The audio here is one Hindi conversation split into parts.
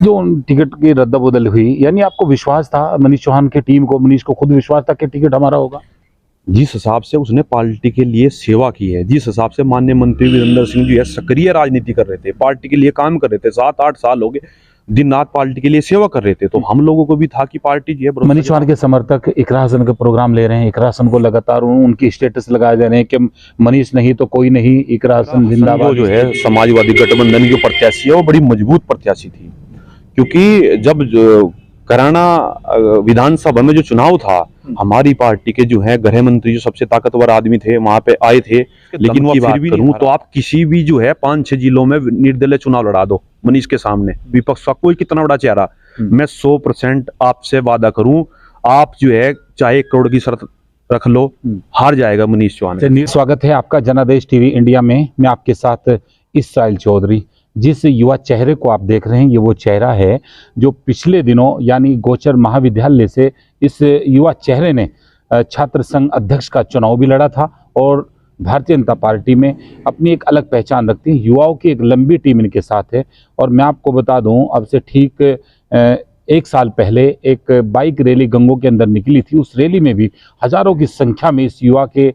जो टिकट की रद्द-बदल हुई, यानी आपको विश्वास था मनीष चौहान की टीम को, मनीष को खुद विश्वास था कि टिकट हमारा होगा? जिस हिसाब से उसने पार्टी के लिए सेवा की है, जिस हिसाब से माननीय मंत्री वीरेंद्र सिंह जो है सक्रिय राजनीति कर रहे थे, पार्टी के लिए काम कर रहे थे, 7-8 साल हो गए दिन रात पार्टी के लिए सेवा कर रहे थे, तो हम लोगों को भी था कि पार्टी जो है मनीष चौहान के समर्थक इकरा हसन का प्रोग्राम ले रहे हैं, इकरा हसन को लगातार उनकी स्टेटस लगाए जा रहे हैं कि मनीष नहीं तो कोई नहीं, इकरा हसन जिंदाबाद। जो है समाजवादी गठबंधन की प्रत्याशी है वो बड़ी मजबूत प्रत्याशी थी, क्योंकि जब कैराना विधानसभा में जो चुनाव था, हमारी पार्टी के जो है गृह मंत्री जो सबसे ताकतवर आदमी थे वहां पे आए थे, लेकिन की बात करूं तो आप किसी भी जो है 5-6 जिलों में निर्दलीय चुनाव लड़ा दो मनीष के सामने, विपक्ष का कोई कितना बड़ा चेहरा, मैं 100% आपसे वादा करूं, आप जो है चाहे 1 करोड़ की शर्त रख लो, हार जाएगा मनीष चौहान। स्वागत है आपका जनादेश टीवी इंडिया में। मैं आपके साथ इसराइल चौधरी। जिस युवा चेहरे को आप देख रहे हैं, ये वो चेहरा है जो पिछले दिनों यानी गोचर महाविद्यालय से इस युवा चेहरे ने छात्र संघ अध्यक्ष का चुनाव भी लड़ा था और भारतीय जनता पार्टी में अपनी एक अलग पहचान रखती है। युवाओं की एक लंबी टीम इनके साथ है और मैं आपको बता दूं, अब से ठीक 1 साल पहले एक बाइक रैली गंगों के अंदर निकली थी। उस रैली में भी हजारों की संख्या में इस युवा के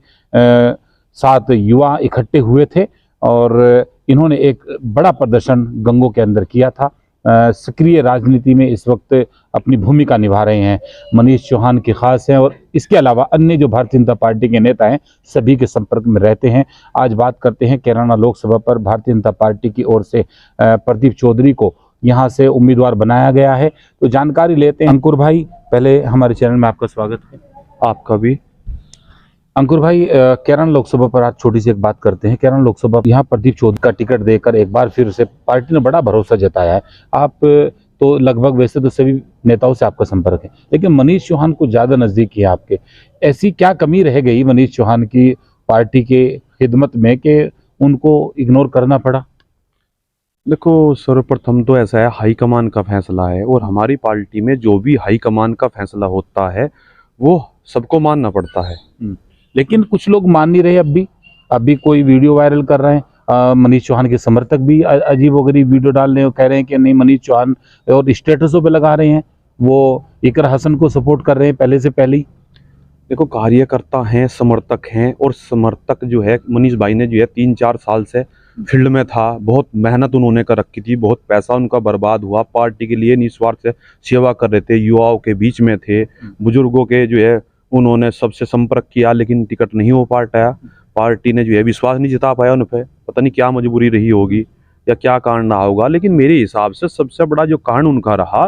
साथ युवा इकट्ठे हुए थे और इन्होंने एक बड़ा प्रदर्शन गंगों के अंदर किया था। सक्रिय राजनीति में इस वक्त अपनी भूमिका निभा रहे हैं मनीष चौहान के खास हैं और इसके अलावा अन्य जो भारतीय जनता पार्टी के नेता हैं सभी के संपर्क में रहते हैं। आज बात करते हैं कैराना लोकसभा पर भारतीय जनता पार्टी की ओर से प्रदीप चौधरी को यहाँ से उम्मीदवार बनाया गया है, तो जानकारी लेते हैं। अंकुर भाई, पहले हमारे चैनल में आपका स्वागत है। आपका भी। अंकुर भाई, कैराना लोकसभा पर आज छोटी सी एक बात करते हैं। कैराना लोकसभा यहाँ प्रदीप चौधरी का टिकट देकर एक बार फिर से पार्टी ने बड़ा भरोसा जताया है। आप तो लगभग, वैसे तो सभी नेताओं से आपका संपर्क है, लेकिन मनीष चौहान को ज्यादा नजदीक है आपके। ऐसी क्या कमी रह गई मनीष चौहान की पार्टी के खिदमत में कि उनको इग्नोर करना पड़ा? देखो, सर्वप्रथम तो ऐसा है, हाईकमान का फैसला है और हमारी पार्टी में जो भी हाईकमान का फैसला होता है वो सबको मानना पड़ता है। लेकिन कुछ लोग मान नहीं रहे। अभी कोई वीडियो वायरल कर रहे हैं, मनीष चौहान के समर्थक भी अजीबोगरीब वीडियो डाल रहे हैं, कह रहे हैं कि नहीं मनीष चौहान, और स्टेटसों पे लगा रहे हैं वो इकरा हसन को सपोर्ट कर रहे हैं पहले से पहले ही। देखो, कार्यकर्ता हैं, समर्थक हैं, और समर्थक जो है मनीष भाई ने जो है 3-4 साल से फील्ड में था, बहुत मेहनत उन्होंने कर रखी थी, बहुत पैसा उनका बर्बाद हुआ, पार्टी के लिए निस्वार्थ से सेवा कर रहे थे, युवाओं के बीच में थे, बुजुर्गों के जो है उन्होंने सबसे संपर्क किया, लेकिन टिकट नहीं हो पाया। पार्टी ने जो है विश्वास नहीं जता पाया उन पर, पता नहीं क्या मजबूरी रही होगी या क्या कारण रहा होगा, लेकिन मेरे हिसाब से सबसे बड़ा जो कारण उनका रहा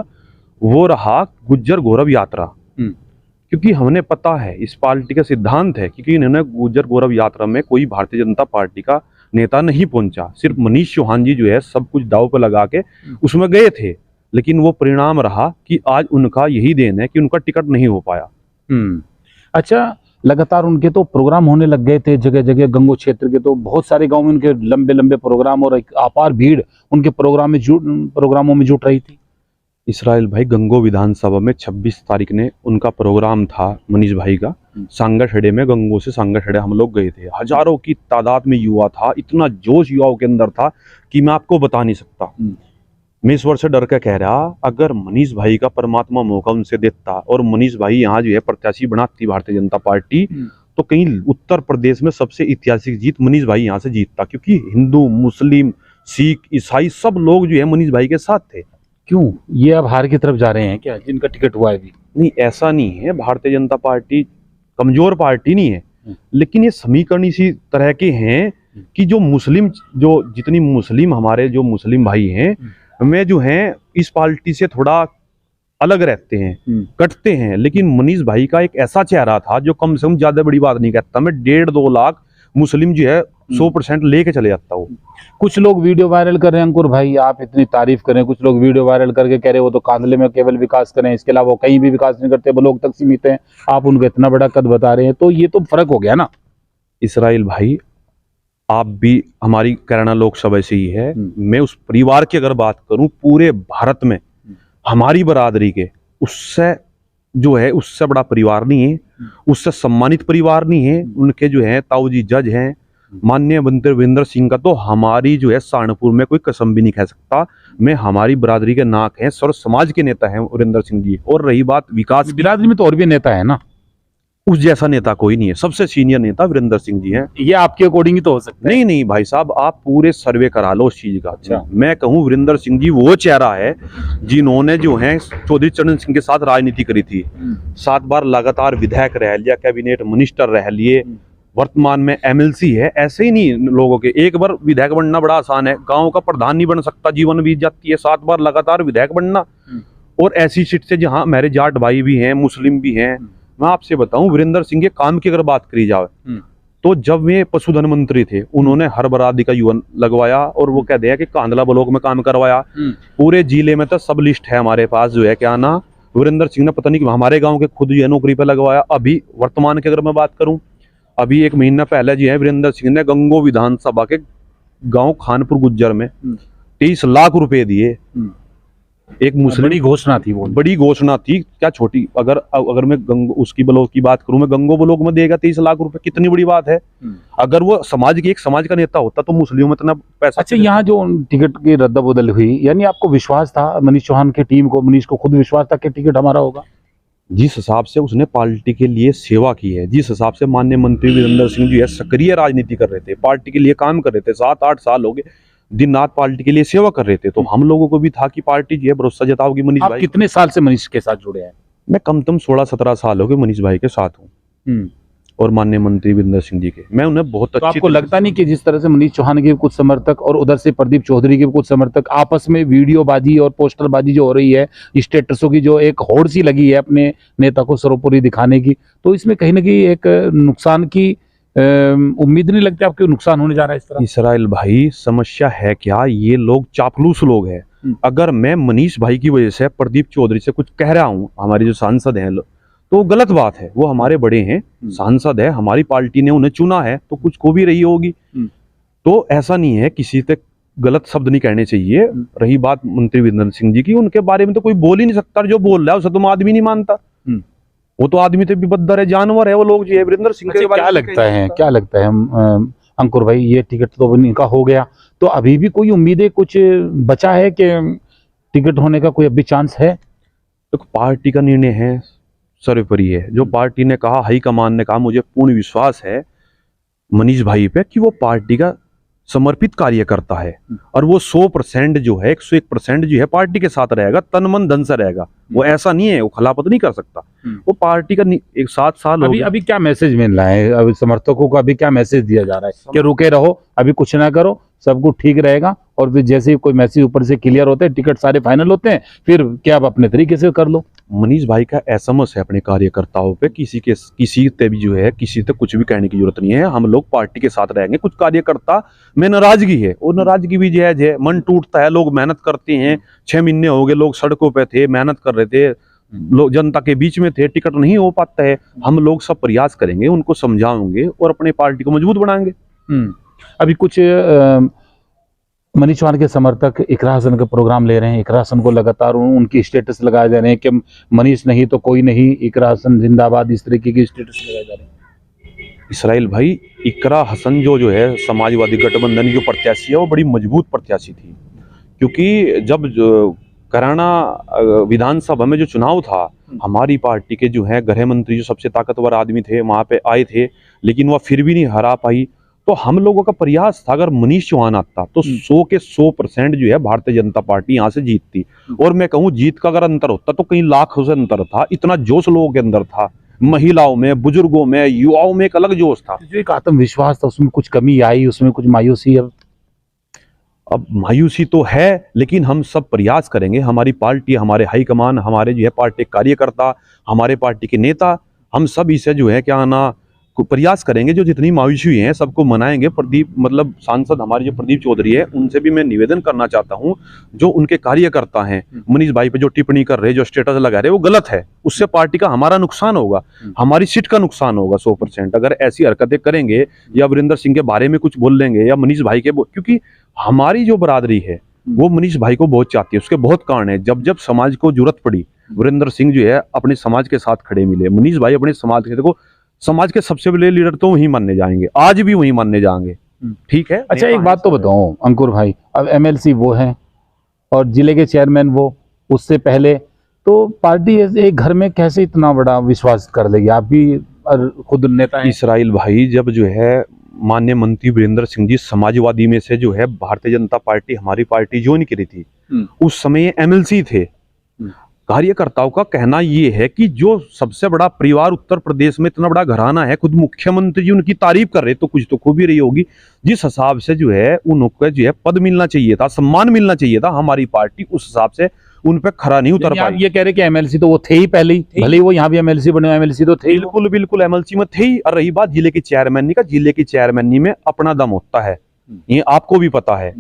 वो रहा गुज्जर गौरव यात्रा। क्योंकि हमने पता है, इस पार्टी का सिद्धांत है, क्योंकि इन्होंने गुज्जर गौरव यात्रा में कोई भारतीय जनता पार्टी का नेता नहीं पहुंचा, सिर्फ मनीष चौहान जी जो है सब कुछ दांव पर लगा के उसमें गए थे, लेकिन वो परिणाम रहा कि आज उनका यही देन है कि उनका टिकट नहीं हो पाया। अच्छा, लगातार उनके तो प्रोग्राम होने लग गए थे जगह जगह, गंगो क्षेत्र के तो बहुत सारे गांव में उनके लंबे लंबे प्रोग्राम और एक अपार भीड़ उनके प्रोग्रामों में जुट रही थी। इसराइल भाई, गंगो विधानसभा में 26 तारीख ने उनका प्रोग्राम था मनीष भाई का, सांगाखेड़े में। गंगो से सांगाखेड़े हम लोग गए थे, हजारों की तादाद में युवा था, इतना जोश युवाओं के अंदर था कि मैं आपको बता नहीं सकता। मैं ईश्वर से डर के कह रहा, अगर मनीष भाई का परमात्मा मौका उनसे देता और मनीष भाई यहाँ जो है प्रत्याशी बनाती भारतीय जनता पार्टी, तो कहीं उत्तर प्रदेश में सबसे ऐतिहासिक जीत मनीष भाई यहाँ से जीतता, क्योंकि हिंदू, मुस्लिम, सिख, ईसाई सब लोग जो है मनीष भाई के साथ थे। क्यों ये अब हार की तरफ जा रहे हैं क्या, जिनका टिकट हुआ है अभी? नहीं, ऐसा नहीं है, भारतीय जनता पार्टी कमजोर पार्टी नहीं है, लेकिन ये समीकरण इसी तरह के हैं कि जो मुस्लिम, जो जितनी मुस्लिम हमारे जो मुस्लिम भाई हैं में जो हैं इस पार्टी से थोड़ा अलग रहते हैं, कटते हैं, लेकिन मनीष भाई का एक ऐसा चेहरा था जो कम से कम ज्यादा बड़ी बात नहीं कहता, मैं 1.5-2 लाख मुस्लिम जो है 100% लेके चले जाता हूँ। कुछ लोग वीडियो वायरल कर रहे हैं, अंकुर भाई आप इतनी तारीफ करें, कुछ लोग वीडियो वायरल करके कह रहे हैं वो तो कांदले में केवल विकास करें, इसके अलावा वो कहीं भी विकास नहीं करते, वो लोग तक सीमित हैं, आप उनको इतना बड़ा कद बता रहे हैं, तो ये तो फर्क हो गया ना। इसराइल भाई, आप भी हमारी कैराना लोकसभा से ही है, मैं उस परिवार की अगर बात करूं पूरे भारत में हमारी बरादरी के, उससे जो है उससे बड़ा परिवार नहीं है, उससे सम्मानित परिवार नहीं है। उनके जो है ताऊ जी जज हैं, माननीय मंत्री वीरेंद्र सिंह का तो हमारी जो है सहारनपुर में कोई कसम भी नहीं कह सकता। में हमारी बरादरी के नाक हैं, सर्व समाज के नेता हैं वीरेंद्र सिंह जी। और रही बात विकास की, बिरादरी में तो और भी नेता है ना, उस जैसा नेता कोई नहीं है, सबसे सीनियर नेता वीरेंद्र सिंह जी हैं। ये आपके अकॉर्डिंग ही तो हो सकता है। नहीं नहीं भाई साहब, आप पूरे सर्वे करा लो उस चीज का। अच्छा। मैं कहूँ वीरेंद्र सिंह जी वो चेहरा है जिन्होंने जो है चौधरी चरण सिंह के साथ राजनीति करी थी, 7 बार लगातार विधायक रह लिया, कैबिनेट मिनिस्टर रह लिए, वर्तमान में एमएलसी है। ऐसे ही नहीं लोगों के, एक बार विधायक बनना बड़ा आसान है, गांव का प्रधान नहीं बन सकता, जीवन बीत जाती है, 7 बार लगातार विधायक बनना। और ऐसी सीट से जहां मेरे जाट भाई भी हैं, मुस्लिम भी हैं। मैं आपसे बताऊं, वीरेंद्र सिंह के काम की अगर बात करी जाए तो जब वे पशुधन मंत्री थे, उन्होंने हर बरादरी का युवा लगवाया, और वो कहते हैं कि कांदला ब्लॉक में काम करवाया। पूरे जिले में तो सब लिस्ट है हमारे पास, जो है क्या ना, वीरेंद्र सिंह ने पता नहीं हमारे गांव के खुद जो है नौकरी पे लगवाया। अभी वर्तमान की अगर मैं बात करूं, अभी 1 महीना पहले जो है वीरेंद्र सिंह ने गंगो विधानसभा के गांव खानपुर गुज्जर में 23 लाख रुपए दिए। एक मुस्लिम, बड़ी घोषणा थी वो, बड़ी घोषणा थी, क्या छोटी। अगर मैं उसकी ब्लॉक की बात करूं, मैं गंगो ब्लॉक में देगा 23 लाख रुपए, कितनी बड़ी बात है। अगर वो एक समाज का नेता होता तो मुस्लिमों में इतना पैसा। अच्छा, यहाँ जो टिकट की रद्द-बदल हुई, यानी आपको विश्वास था मनीष चौहान की टीम को, मनीष को खुद विश्वास था कि टिकट हमारा होगा? जिस हिसाब से उसने पार्टी के लिए सेवा की है, जिस हिसाब से माननीय मंत्री वीरेंद्र सिंह जी है सक्रिय राजनीति कर रहे थे, पार्टी के लिए काम कर रहे थे, 7-8 साल हो गए दिन रात पार्टी के लिए सेवा कर रहे थे, तो हम लोगों को भी था कि पार्टी जो है भरोसा जताओगी मनीष भाई। कितने साल से मनीष के साथ जुड़े हैं? मैं कम से कम 16-17 साल हो गए मनीष भाई के साथ हूँ, और माननीय मंत्री वीरेंद्र सिंह जी के मैं उन्हें बहुत तो आपको लगता नहीं कि जिस तरह से मनीष चौहान के कुछ समर्थक और उधर से प्रदीप चौधरी के कुछ समर्थक आपस में वीडियोबाजी और पोस्टरबाजी जो हो रही है, स्टेटसों की जो एक होड़ सी लगी है अपने नेता को सर्वोपरि दिखाने की, तो इसमें कहीं ना कहीं एक नुकसान की उम्मीद नहीं लगती आपको? नुकसान होने जा रहा है इस तरह? इसराइल भाई, समस्या है क्या, ये लोग चापलूस लोग हैं। अगर मैं मनीष भाई की वजह से प्रदीप चौधरी से कुछ कह रहा हूँ, हमारे जो सांसद हैं, तो गलत बात है। वो हमारे बड़े हैं, सांसद है, हमारी पार्टी ने उन्हें चुना है, तो कुछ को भी रही होगी। तो ऐसा नहीं है, किसी तक गलत शब्द नहीं कहने चाहिए। रही बात मंत्री वीरेंद्र सिंह जी की, उनके बारे में तो कोई बोल ही नहीं सकता, जो बोल रहा है उसे तुम आदमी नहीं मानता। वो तो आदमी तो भी बदतर है, जानवर है वो लोग जी। वीरेंद्र सिंह के क्या लगता है अंकुर भाई, ये टिकट तो इनका हो गया, तो अभी भी कोई उम्मीदें कुछ बचा है कि टिकट होने का कोई अभी चांस है? देखो, पार्टी का निर्णय है, सर्वोपरि है। जो पार्टी ने कहा, हाईकमान ने कहा, मुझे पूर्ण विश्वास है मनीष भाई पे कि वो पार्टी का समर्पित कार्य करता है, और वो 100% जो है, 101% जो है पार्टी के साथ रहेगा, तन मन धन से रहेगा। वो ऐसा नहीं है, वो खिलाफत नहीं कर सकता। वो पार्टी का 7 साल अभी क्या मैसेज मिल रहा है अभी समर्थकों को? अभी क्या मैसेज दिया जा रहा है कि रुके रहो, अभी कुछ ना करो, सब कुछ ठीक रहेगा, और फिर जैसे ही कोई मैसेज ऊपर से क्लियर होते हैं, टिकट सारे फाइनल होते हैं, फिर क्या आप अपने तरीके से कर लो? मनीष भाई का एसएमएस है अपने कार्यकर्ताओं पे, किसी पे भी जो है, किसी से कुछ भी कहने की जरूरत नहीं है। हम लोग पार्टी के साथ रहेंगे। कुछ कार्यकर्ता में नाराजगी है, और नाराजगी भी जायज है, मन टूटता है, लोग मेहनत करते हैं। 6 महीने हो गए लोग सड़कों पे थे, मेहनत कर रहे थे, लोग जनता के बीच में थे, टिकट नहीं हो पाता है। हम लोग सब प्रयास करेंगे, उनको समझाएंगे और अपने पार्टी को मजबूत बनाएंगे। अभी कुछ मनीष चौहान के समर्थक इकरा हसन का प्रोग्राम ले रहे हैं, इकरा हसन को लगातार उनकी स्टेटस लगाए जा रहे हैं कि मनीष नहीं तो कोई नहीं, इकरा हसन जिंदाबाद, इस तरीके की स्टेटस लगाए जा रहे हैं। इसराइल भाई, इकरा हसन जो है समाजवादी गठबंधन की जो प्रत्याशी है, वो बड़ी मजबूत प्रत्याशी थी, क्योंकि जब कराना विधानसभा में जो चुनाव था, हमारी पार्टी के जो है गृह मंत्री, जो सबसे ताकतवर आदमी थे, वहां पे आए थे, लेकिन वह फिर भी नहीं हरा पाई। तो हम लोगों का प्रयास था, अगर मनीष चौहान आता तो 100 के 100% जो है भारतीय जनता पार्टी यहाँ से जीतती। और मैं कहूँ, जीत का अगर अंतर होता तो कई लाखों से अंतर था। इतना जोश लोगों के अंदर था, महिलाओं में, बुजुर्गों में, युवाओं में एक अलग जोश था। जो एक आत्मविश्वास था, उसमें कुछ कमी आई, उसमें कुछ मायूसी? अब मायूसी तो है, लेकिन हम सब प्रयास करेंगे। हमारी पार्टी, हमारे हाईकमान, हमारे जो है पार्टी कार्यकर्ता, हमारे पार्टी के नेता, हम सब इसे जो है क्या ना प्रयास करेंगे। जो जितनी मायूसी हैं सबको मनाएंगे। प्रदीप सांसद हमारे जो प्रदीप चौधरी है, उनसे भी मैं निवेदन करना चाहता हूं, जो उनके कार्यकर्ता हैं, मनीष भाई पे जो टिप्पणी कर रहे, जो स्टेटस लगा रहे, वो गलत है। उससे पार्टी का हमारा नुकसान होगा, हमारी सीट का नुकसान होगा 100%। अगर ऐसी हरकतें करेंगे, या वीरेंद्र सिंह के बारे में कुछ बोल लेंगे, या मनीष भाई के, क्योंकि हमारी जो बरादरी है वो मनीष भाई को बहुत चाहती है। उसके बहुत कारण है। जब जब समाज को जरूरत पड़ी, वीरेंद्र सिंह जो है अपने समाज के साथ खड़े मिले। मनीष भाई अपने समाज के, देखो समाज के सबसे बड़े लीडर तो वही मानने जाएंगे, आज भी वही मानने जाएंगे। ठीक है। अच्छा, एक बात तो बताओ अंकुर भाई, अब एमएलसी वो है और जिले के चेयरमैन वो उससे पहले, तो पार्टी एक घर में कैसे इतना बड़ा विश्वास कर लेगी? आप भी खुद नेता हैं। इसराइल भाई, जब जो है माननीय मंत्री वीरेंद्र सिंह जी समाजवादी में से जो है भारतीय जनता पार्टी, हमारी पार्टी ज्वाइन करी थी, उस समय एमएलसी थे। कार्यकर्ताओं का कहना ये है कि जो सबसे बड़ा परिवार उत्तर प्रदेश में, इतना बड़ा घराना है, खुद मुख्यमंत्री जी उनकी तारीफ कर रहे, तो कुछ तो खूबी रही होगी। जिस हिसाब से जो है उनको जो है पद मिलना चाहिए था, सम्मान मिलना चाहिए था, हमारी पार्टी उस हिसाब से उन पे खरा नहीं उतर पाई। ये कह रहे कि एमएलसी तो वो थे ही पहले ही, भले ही वो यहाँ भी एमएलसी बने, एमएलसी तो थे ही। बिल्कुल बिल्कुल एमएलसी में थे ही। और रही बात जिले की चेयरमैनी का, जिले की चेयरमैनी में अपना दम होता है, ये आपको भी पता है।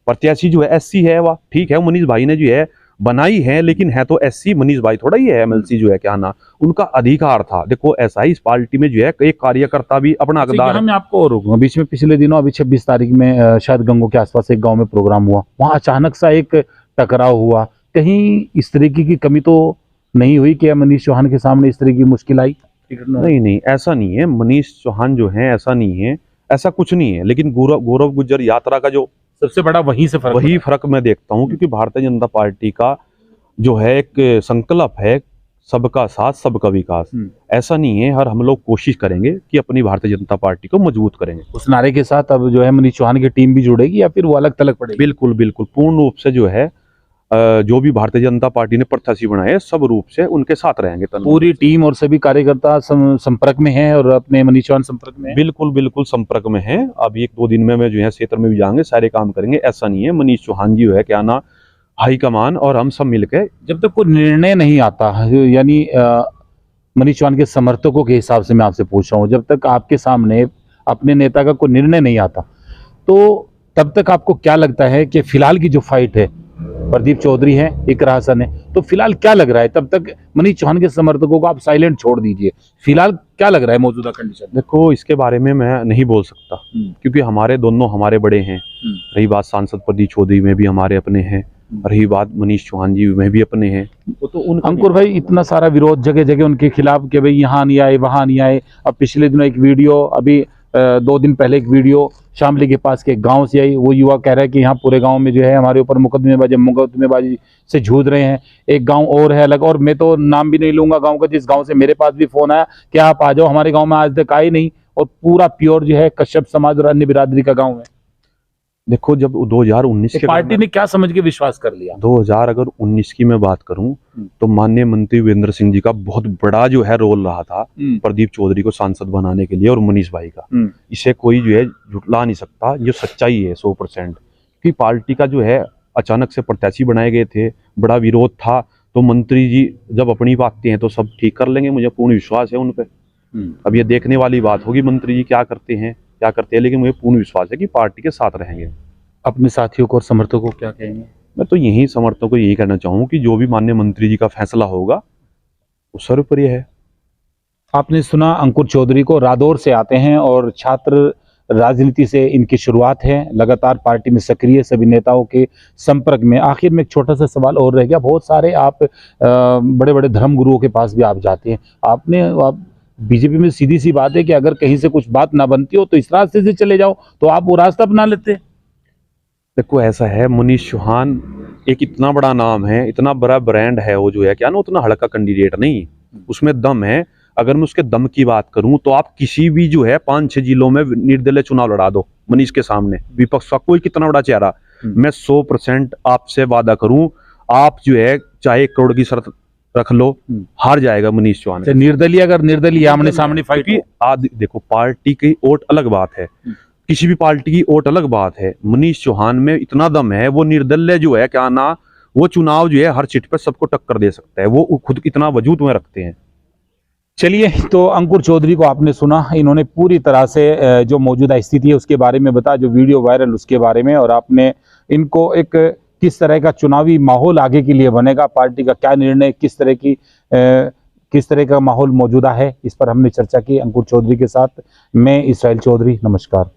प्रत्याशी जो है एससी है, वह ठीक है, मनीष भाई ने जो है बनाई है, लेकिन है तो एससी, मनीष भाई थोड़ा ही है एमएलसी जो है, क्या ना, उनका अधिकार था। देखो ऐसा ही इस पार्टी में जो है एक कार्यकर्ता भी अपना हकदार है। मैं आपको और रोकूंगा बीच में, पिछले दिनों अभी 26 तारीख में शायद गंगों के आसपास एक गांव में प्रोग्राम हुआ, वहां अचानक सा एक टकराव हुआ। कहीं इस तरीके की कमी तो नहीं हुई कि मनीष चौहान के सामने इस तरह की मुश्किल आई? नहीं नहीं, ऐसा नहीं है। मनीष चौहान जो है ऐसा नहीं है, ऐसा कुछ नहीं है। लेकिन गौरव गुज्जर यात्रा का जो सबसे बड़ा वही फर्क मैं देखता हूँ, क्योंकि भारतीय जनता पार्टी का जो है एक संकल्प है, सबका साथ सबका विकास। ऐसा नहीं है, हर हम लोग कोशिश करेंगे कि अपनी भारतीय जनता पार्टी को मजबूत करेंगे। उस नारे के साथ अब जो है मनीष चौहान की टीम भी जुड़ेगी या फिर वो अलग थलग पड़ेगी? बिल्कुल बिल्कुल, पूर्ण रूप से जो है जो भी भारतीय जनता पार्टी ने प्रत्याशी बनाए, सब रूप से उनके साथ रहेंगे। पूरी टीम और सभी कार्यकर्ता संपर्क में हैं और अपने मनीष चौहान संपर्क में? बिल्कुल बिल्कुल संपर्क में हैं। अब 1-2 दिन में मैं जो है क्षेत्र में भी जाएंगे, सारे काम करेंगे। ऐसा नहीं है, मनीष चौहान जी जो है क्या ना, हाईकमान और हम सब मिलकर, जब तक कोई निर्णय नहीं आता, यानी मनीष चौहान के समर्थकों के हिसाब से मैं आपसे पूछ रहा हूँ, जब तक आपके सामने अपने नेता का कोई निर्णय नहीं आता, तो तब तक आपको क्या लगता है कि फिलहाल की जो फाइट है, प्रदीप चौधरी है, इकरा हसन है, तो फिलहाल क्या लग रहा है? तब तक मनीष चौहान के समर्थकों को आप साइलेंट छोड़ दीजिए, फिलहाल क्या लग रहा है मौजूदा कंडीशन? देखो इसके बारे में मैं नहीं बोल सकता, क्योंकि हमारे बड़े हैं। रही बात सांसद प्रदीप चौधरी में भी हमारे अपने हैं, रही बात मनीष चौहान जी में भी अपने हैं। तो अंकुर भाई, इतना सारा विरोध जगह जगह उनके खिलाफ कि भाई यहाँ नहीं आए, वहां नहीं आए। अब पिछले दिनों एक वीडियो, अभी 2 दिन पहले एक वीडियो शामली के पास के गांव से आई, वो युवा कह रहा है कि यहाँ पूरे गांव में जो है हमारे ऊपर मुकदमेबाजी से जूझ रहे हैं। एक गांव और है अलग, और मैं तो नाम भी नहीं लूंगा गांव का, जिस गांव से मेरे पास भी फोन आया कि आप आ जाओ, हमारे गांव में आज तक आए नहीं, और पूरा प्योर जो है कश्यप समाज और अन्य बिरादरी का गाँव है। देखो जब 2019 के पार्टी ने क्या समझ के विश्वास कर लिया? 2019 की मैं बात करूं तो माननीय मंत्री वीरेंद्र सिंह जी का बहुत बड़ा जो है रोल रहा था प्रदीप चौधरी को सांसद बनाने के लिए, और मनीष भाई का। इसे कोई जो है झुटला नहीं सकता, ये सच्चाई है 100%। कि पार्टी का जो है अचानक से प्रत्याशी बनाए गए थे, बड़ा विरोध था, तो मंत्री जी जब अपनी बातें हैं तो सब ठीक कर लेंगे, मुझे पूर्ण विश्वास है उन पे। अब ये देखने वाली बात होगी मंत्री जी क्या करते हैं, लेकिन मुझे पूर्ण विश्वास है कि पार्टी के साथ रहेंगे। अपने साथियों को और समर्थकों को क्या कहेंगे? मैं तो यही समर्थकों को यही कहना चाहूँ कि जो भी माननीय मंत्री जी का फैसला होगा वो सर्वोपरि है। आपने सुना, अंकुर चौधरी को रादौर से आते हैं और छात्र राजनीति से इनकी शुरुआत है, लगातार पार्टी में सक्रिय, सभी नेताओं के संपर्क में। आखिर में एक छोटा सा सवाल और रह गया, बहुत सारे आप बड़े बड़े धर्म गुरुओं के पास भी आप जाते हैं, आप बीजेपी में सीधी सी बात है कि अगर कहीं से कुछ बात ना बनती हो तो इस रास्ते से चले जाओ, तो आप वो रास्ता अपना लेते। देखो ऐसा है, मनीष चौहान एक इतना बड़ा नाम है, इतना बड़ा ब्रांड है, वो जो है क्या ना उतना हल्का कैंडिडेट नहीं, उसमें दम है। अगर मैं उसके दम की बात करूं तो आप किसी भी जो है 5-6 जिलों में निर्दलीय चुनाव लड़ा दो मनीष के सामने, विपक्ष का कोई कितना बड़ा चेहरा, मैं 100% आपसे वादा करूं, आप जो है चाहे 1 करोड़ की शर्त रख लो, हार जाएगा मनीष चौहान। निर्दलीय, अगर निर्दलीय आमने सामने फाइट, देखो पार्टी की वोट अलग बात है, किसी भी पार्टी की वोट अलग बात है, मनीष चौहान में इतना दम है, वो निर्दलीय जो है क्या ना, वो चुनाव जो है हर सीट पे सबको टक्कर दे सकता है, वो खुद इतना वजूद में रखते हैं। चलिए, तो अंकुर चौधरी को आपने सुना, इन्होंने पूरी तरह से जो मौजूदा स्थिति है उसके बारे में बताया, जो वीडियो वायरल उसके बारे में, और आपने इनको एक किस तरह का चुनावी माहौल आगे के लिए बनेगा, पार्टी का क्या निर्णय, किस तरह का माहौल मौजूदा है, इस पर हमने चर्चा की अंकुर चौधरी के साथ। मैं इसराइल चौधरी, नमस्कार।